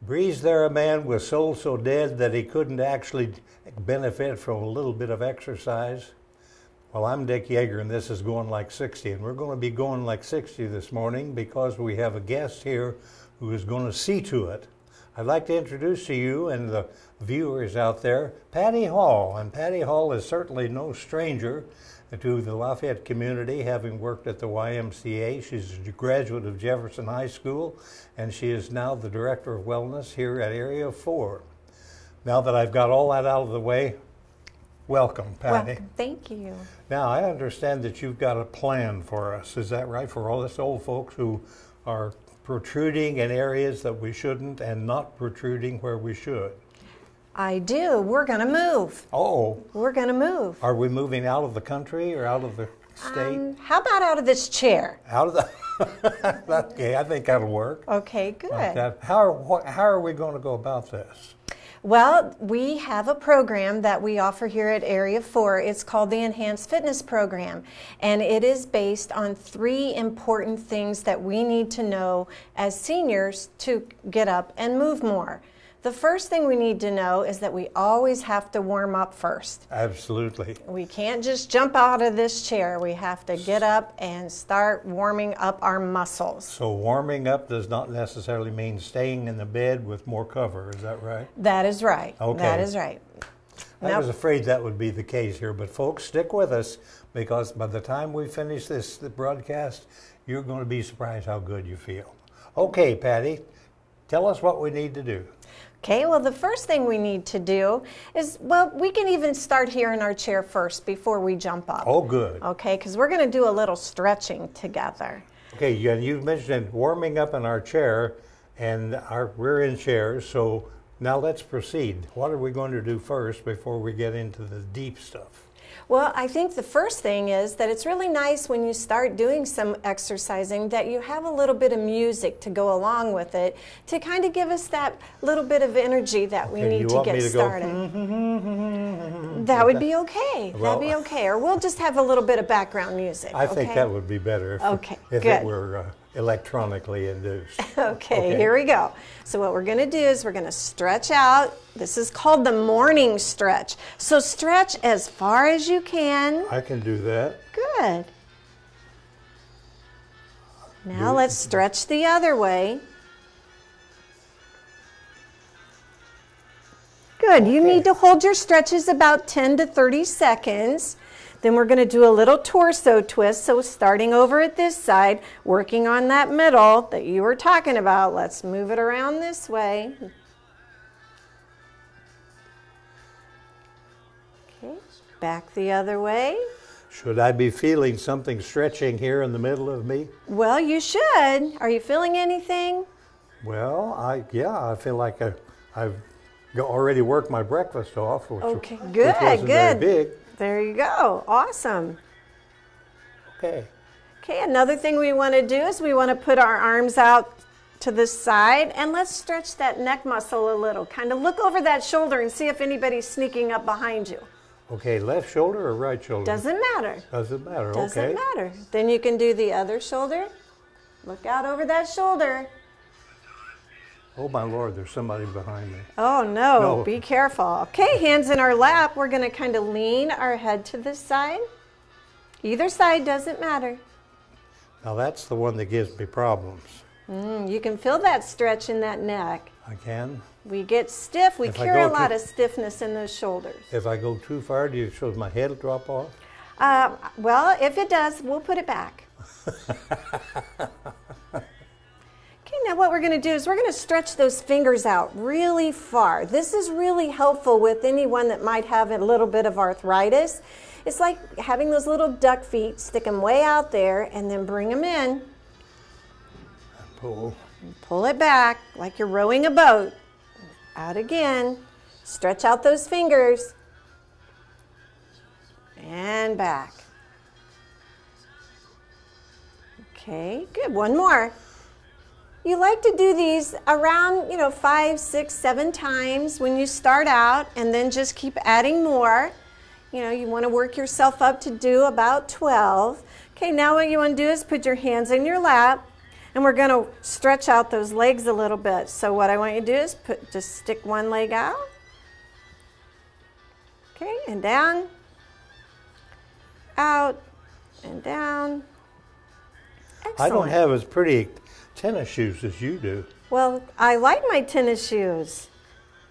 Breeze there a man with soul so dead that he couldn't actually benefit from a little bit of exercise? Well, I'm Dick Yeager, and this is Going Like 60, and we're going to be going like 60 this morning because we have a guest here who is going to see to it. I'd like to introduce to you and the viewers out there Pattie Hall, and Pattie Hall is certainly no stranger to the Lafayette community, having worked at the YMCA. She's a graduate of Jefferson High School, and she is now the Director of Wellness here at Area 4. Now that I've got all that out of the way, welcome, Pattie. Welcome. Thank you. Now, I understand that you've got a plan for us. Is that right? For all us old folks who are protruding in areas that we shouldn't and not protruding where we should. I do. We're going to move. Oh. We're going to move. Are we moving out of the country or out of the state? How about out of this chair? Out of the... Okay, I think that'll work. Okay, good. Like that. How are we going to go about this? Well, we have a program that we offer here at Area 4. It's called the Enhanced Fitness Program, and it is based on 3 important things that we need to know as seniors to get up and move more. The first thing we need to know is that we always have to warm up first. Absolutely. We can't just jump out of this chair. We have to get up and start warming up our muscles. So warming up does not necessarily mean staying in the bed with more cover. Is that right? That is right. Okay. That is right. I was afraid that would be the case here, but folks, stick with us because by the time we finish the broadcast, you're going to be surprised how good you feel. Okay, Pattie, tell us what we need to do. Okay, well, the first thing we need to do is, well, we can even start here in our chair first before we jump up. Oh, good. Okay, because we're going to do a little stretching together. Okay, you mentioned warming up in our chair, and we're in chairs, so now let's proceed. What are we going to do first before we get into the deep stuff? Well, I think the first thing is that it's really nice when you start doing some exercising that you have a little bit of music to go along with it to kind of give us that little bit of energy that we need to get started. That would be okay. That'd be okay. Or we'll just have a little bit of background music. I think that would be better if it were electronically induced. Okay, here we go. So what we're going to do is we're going to stretch out. This is called the morning stretch. So stretch as far as you can. I can do that. Good. Now let's stretch the other way. Good. You need to hold your stretches about 10 to 30 seconds. Then we're going to do a little torso twist. So starting over at this side, working on that middle that you were talking about. Let's move it around this way. Okay, back the other way. Should I be feeling something stretching here in the middle of me? Well, you should. Are you feeling anything? Well, I feel like I've already worked my breakfast off, which wasn't very big. There you go. Awesome. Okay. Okay, another thing we want to do is we want to put our arms out to the side and let's stretch that neck muscle a little. Kind of look over that shoulder and see if anybody's sneaking up behind you. Okay, left shoulder or right shoulder? Doesn't matter. Doesn't matter, okay. Doesn't matter. Then you can do the other shoulder. Look out over that shoulder. Oh, my Lord, there's somebody behind me. Oh, no, be careful. Okay, hands in our lap. We're going to kind of lean our head to this side. Either side doesn't matter. Now, that's the one that gives me problems. You can feel that stretch in that neck. I can? We get stiff. We carry a lot of stiffness in those shoulders. If I go too far, do you show my head will drop off? Well, if it does, we'll put it back. Okay, now what we're going to do is we're going to stretch those fingers out really far. This is really helpful with anyone that might have a little bit of arthritis. It's like having those little duck feet, stick them way out there and then bring them in. Pull. Pull it back like you're rowing a boat. Out again. Stretch out those fingers. And back. Okay, good. One more. You like to do these around, 5, 6, 7 times when you start out, and then just keep adding more. You want to work yourself up to do about 12. Okay, now what you want to do is put your hands in your lap, And we're going to stretch out those legs a little bit. So what I want you to do is just stick one leg out. Okay, and down, out, and down. Excellent. I don't have as pretty tennis shoes as you do. Well, I like my tennis shoes.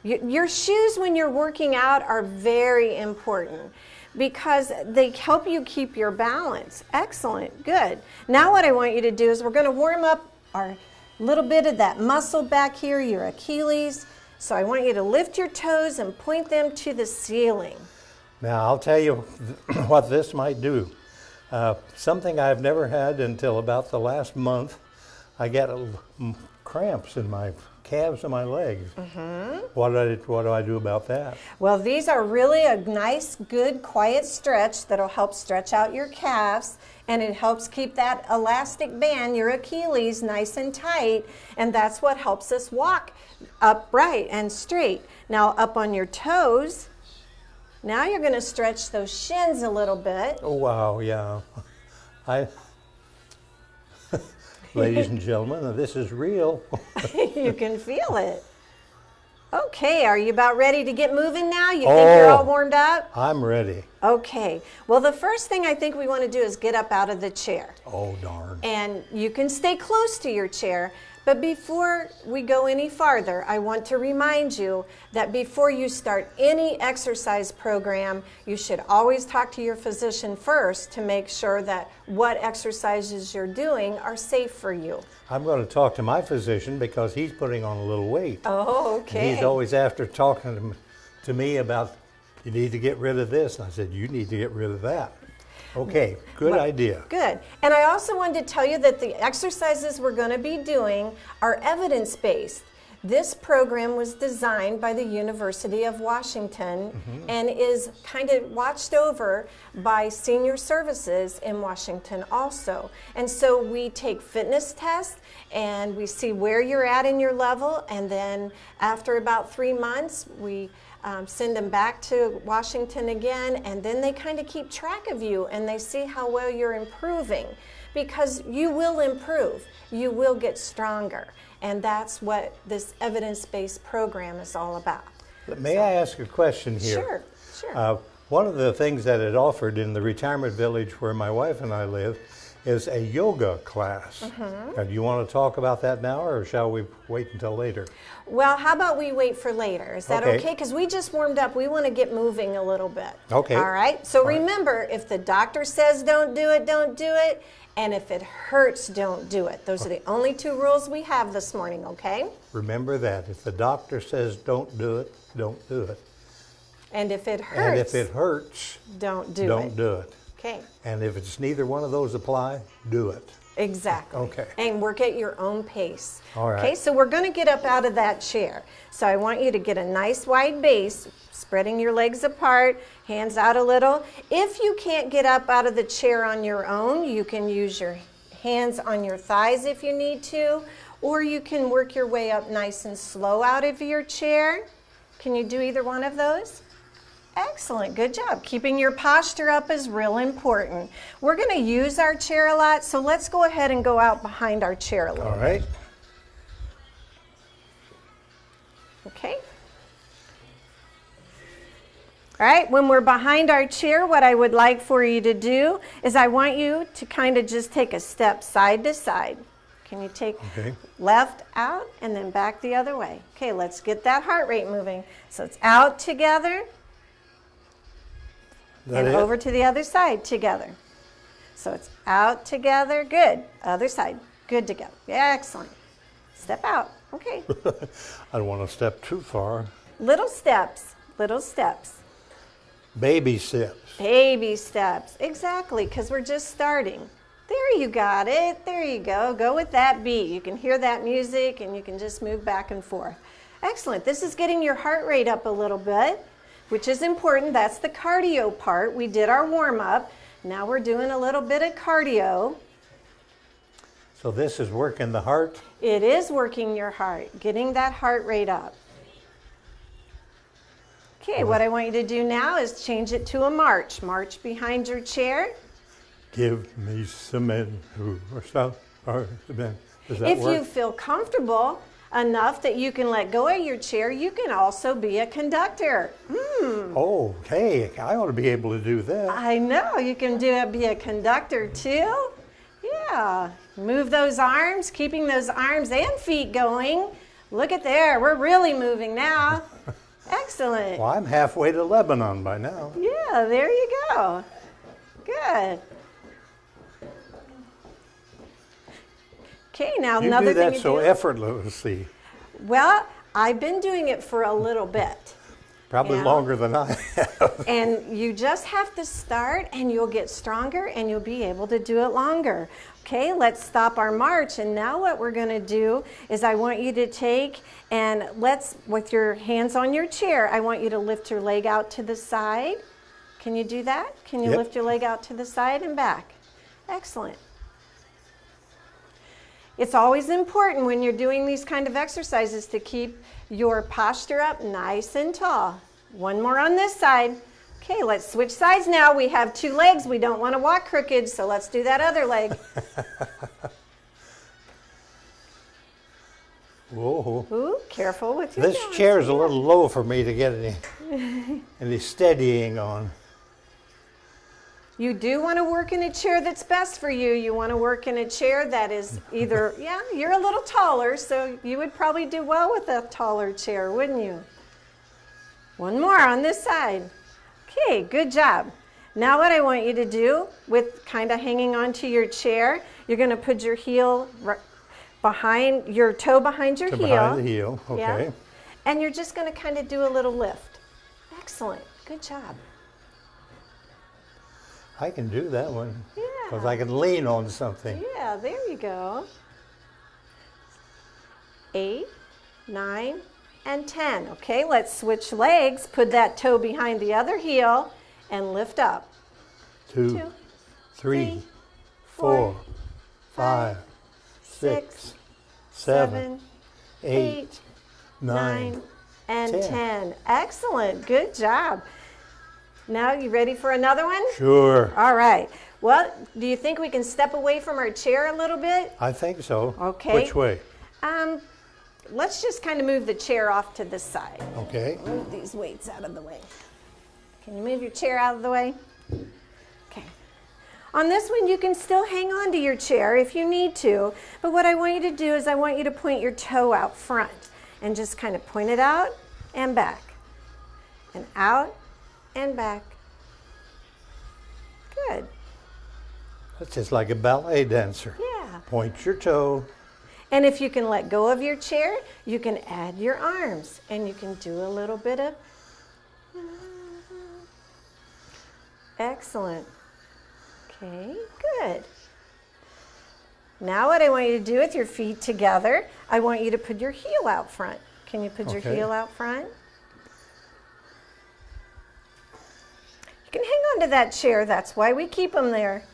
Your shoes when you're working out are very important because they help you keep your balance. Excellent, good. Now what I want you to do is we're going to warm up our little bit of that muscle back here, your Achilles. So I want you to lift your toes and point them to the ceiling. Now I'll tell you what this might do. Something I've never had until about the last month. I get cramps in my calves and my legs. What do I do about that? Well, these are really a nice, good, quiet stretch that'll help stretch out your calves, and it helps keep that elastic band, your Achilles, nice and tight, and that's what helps us walk upright and straight. Now, up on your toes, now you're going to stretch those shins a little bit. Oh, wow, yeah. Ladies and gentlemen, this is real. You can feel it. Okay, are you about ready to get moving now? You think you're all warmed up? I'm ready. Okay. Well, the first thing I think we want to do is get up out of the chair. Oh, darn. And you can stay close to your chair. But before we go any farther, I want to remind you that before you start any exercise program, you should always talk to your physician first to make sure that what exercises you're doing are safe for you. I'm going to talk to my physician because he's putting on a little weight. Oh, okay. And he's always after talking to me about, you need to get rid of this. And I said, you need to get rid of that. Okay, good idea. Good. And I also wanted to tell you that the exercises we're going to be doing are evidence-based. This program was designed by the University of Washington and is kind of watched over by Senior Services in Washington also. And so we take fitness tests and we see where you're at in your level, and then after about 3 months we send them back to Washington again, and then they kind of keep track of you and they see how well you're improving, because you will improve, you will get stronger, and that's what this evidence-based program is all about. May I ask a question here? Sure, sure. One of the things that it offered in the retirement village where my wife and I live is a yoga class. Do you want to talk about that now, or shall we wait until later? Well, how about we wait for later? Is that okay? Because we just warmed up. We want to get moving a little bit. Okay. All right? So remember, if the doctor says don't do it, don't do it. And if it hurts, don't do it. Those are the only 2 rules we have this morning, okay? Remember that. If the doctor says don't do it, don't do it. And if it hurts, don't do it. Don't do it. Okay. And if it's neither one of those apply, do it. Exactly. Okay. And work at your own pace. All right. Okay, so we're going to get up out of that chair. So I want you to get a nice wide base, spreading your legs apart, hands out a little. If you can't get up out of the chair on your own, you can use your hands on your thighs if you need to, or you can work your way up nice and slow out of your chair. Can you do either one of those? Excellent, good job. Keeping your posture up is real important. We're going to use our chair a lot, so let's go ahead and go out behind our chair a little. All right. Okay. All right, when we're behind our chair, what I would like for you to do is I want you to kind of just take a step side to side. Can you take left out and then back the other way? Okay, let's get that heart rate moving. So it's out together. And over to the other side together. So it's out together, good. Other side, good to go. Yeah, excellent. Step out, okay. I don't want to step too far. Little steps, little steps. Baby steps. Baby steps, exactly, because we're just starting. There you got it, there you go. Go with that beat. You can hear that music and you can just move back and forth. Excellent, this is getting your heart rate up a little bit, which is important. That's the cardio part. We did our warm-up. Now we're doing a little bit of cardio. So this is working the heart? It is working your heart, getting that heart rate up. Okay, what I want you to do now is change it to a march. March behind your chair. Give me some men who are so hard to bend. Does that If work? you feel comfortable enough that you can let go of your chair, you can also be a conductor. Oh, hey, I ought to be able to do that. I know, you can be a conductor too. Yeah, move those arms, keeping those arms and feet going. Look at there, we're really moving now. Excellent. Well, I'm halfway to Lebanon by now. Yeah, there you go. Good. Okay, now You another do thing that you so do. effortlessly. Well, I've been doing it for a little bit. Probably Yeah. longer than I have. And you just have to start and you'll get stronger and you'll be able to do it longer. Okay, let's stop our march. And now what we're going to do is I want you to take and with your hands on your chair, I want you to lift your leg out to the side. Can you do that? Can you Yep. lift your leg out to the side and back? Excellent. It's always important when you're doing these kind of exercises to keep your posture up nice and tall. One more on this side. Okay, let's switch sides now. We have two legs. We don't want to walk crooked, so let's do that other leg. Whoa. Ooh, careful with your This balance. chair's a little low for me to get any steadying on. You do want to work in a chair that's best for you. You want to work in a chair that is either, yeah, you're a little taller, so you would probably do well with a taller chair, wouldn't you? One more on this side. Okay, good job. Now what I want you to do, with kind of hanging onto your chair, you're going to put your heel behind, your toe behind your heel. Behind the heel, okay. Yeah. And you're just going to kind of do a little lift. Excellent, good job. I can do that one. Yeah. Because I can lean on something. Yeah, there you go. 8, 9, and 10. Okay, let's switch legs. Put that toe behind the other heel and lift up. 2, 3, 4, 5, 6, 7, 8, 9, and 10. 10. Excellent, good job. Now, you ready for another one? Sure. All right. Well, do you think we can step away from our chair a little bit? I think so. Okay. Which way? Let's just kind of move the chair off to the side. Okay. Move these weights out of the way. Can you move your chair out of the way? Okay. On this one, you can still hang on to your chair if you need to, but what I want you to do is I want you to point your toe out front and just kind of point it out and back and out and back. Good. That's just like a ballet dancer. Yeah. Point your toe. And if you can let go of your chair, you can add your arms and you can do a little bit of. Excellent. Okay, good. Now what I want you to do with your feet together, I want you to put your heel out front. Can you put your Okay. heel out front? You can hang on to that chair. That's why we keep them there.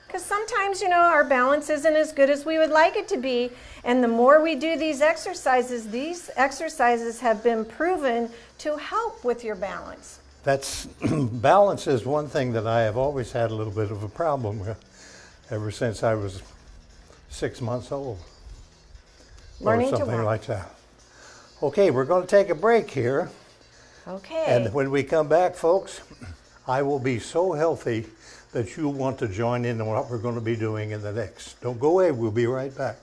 Because sometimes, you know, our balance isn't as good as we would like it to be. And the more we do these exercises have been proven to help with your balance. That's balance is one thing that I have always had a little bit of a problem with ever since I was 6 months old. Learning or to something walk. like that. Okay, we're going to take a break here. Okay. And when we come back, folks, I will be so healthy that you want to join in on what we're going to be doing in the next. Don't go away. We'll be right back.